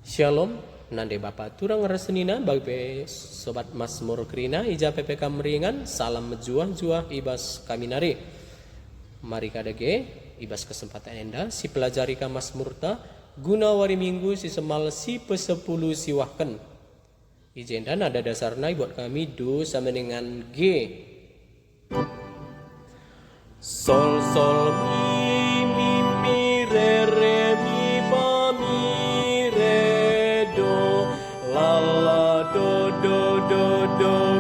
Shalom, nande Bapa turang resenina bagi sobat Mazmur Krina ija PPK meringan salam juah-juah ibas kami nari. Mari kadage ibas kesempatan enda si pelajari ka Mazmurta guna wari minggu si semal si pesepuluh siwahken. Ijenda nada dasarna buat kami do sama dengan G. Sol sol mi re re mi fa mi re do la la do do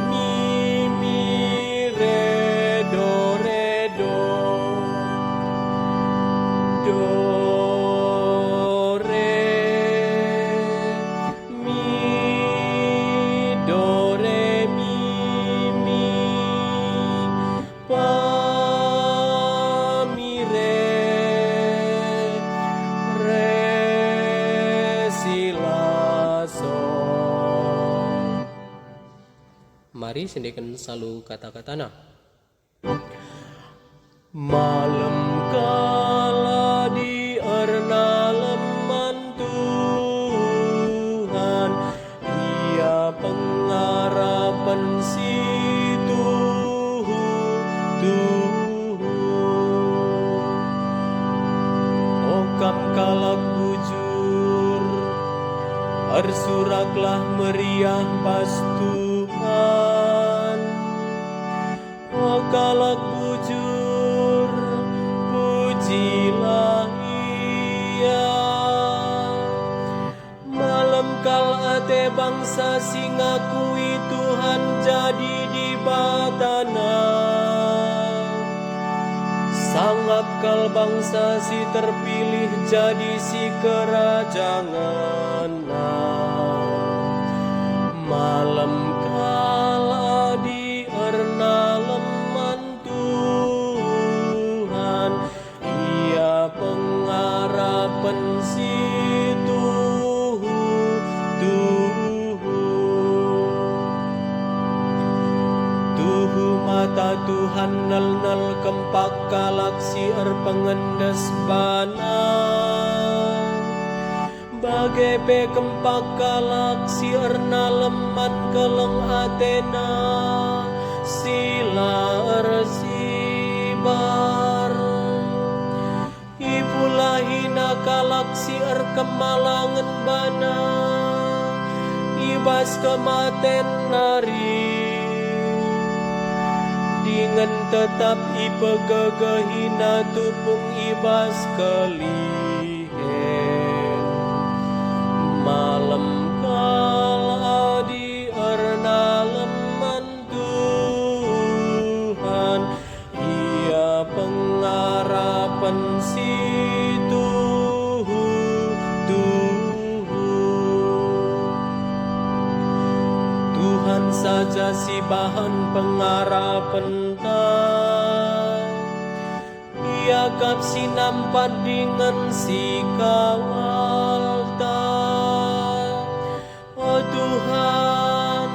mi re do re do re mi fa mi re si la sol. Mari sendikan selalu kata-katana. Malam kala di arna leman Tuhan, ia pengharapan si Tuhan. Okam kalak bujur, arsuraklah meriah pas Tuhan. Kalak bujur, pujilah ia. Malam kal ate bangsa singakui Tuhan jadi di batana. Sangap kal bangsa si terpilih jadi si kerajaan. Malam kala di arna leman Tuhan, ia pengharapan si Tuhu mata Tuhan nal kempak kalak si pengendes bana. Bagai pe kempak kalak si erna leman keleng atena sila ersibar. Ipulah hina kalak si kemalangan bana ibas kematen nari. Dengan tetap ipegagahina tupung ibas kalihen. Malam kala di arna leman Tuhan, ia pengharapan si Tuhan saja si bahan pengharapan ta. Ia kap si nampak dengan si kawal ta. Oh Tuhan,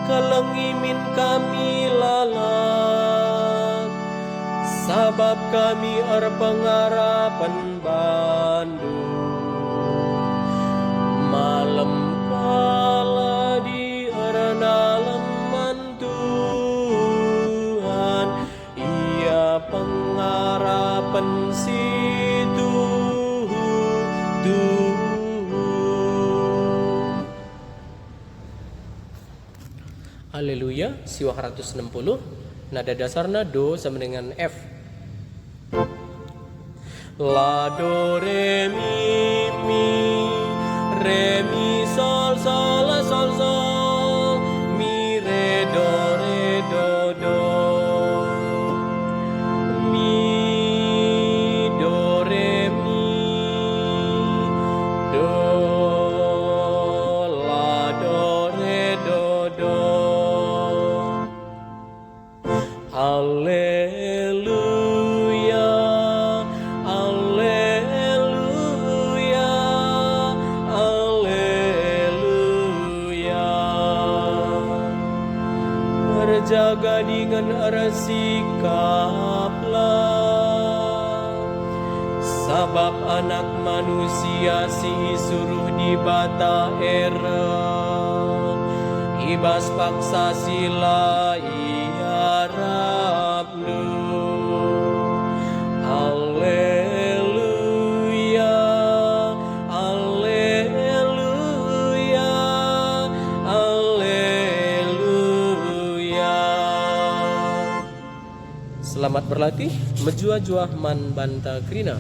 kelengimin kami lalat, sabab kami pengharapan Bandung. Malam kala di arna leman Tuhan, ia pengharapan si Tuhan. Haleluya, siwah 160, nada dasarna do sama dengan F. La do re mi sol la sol mi re do mi do re mi do la do re do. Haleluya, haleluya, haleluya. Berjaga dengan sikaplah Sabab anak manusia si suruh di bata era, ibas paksa sila iarapnu. Alleluia, alleluia, alleluia. Selamat berlatih, menjua-jua man banta krina.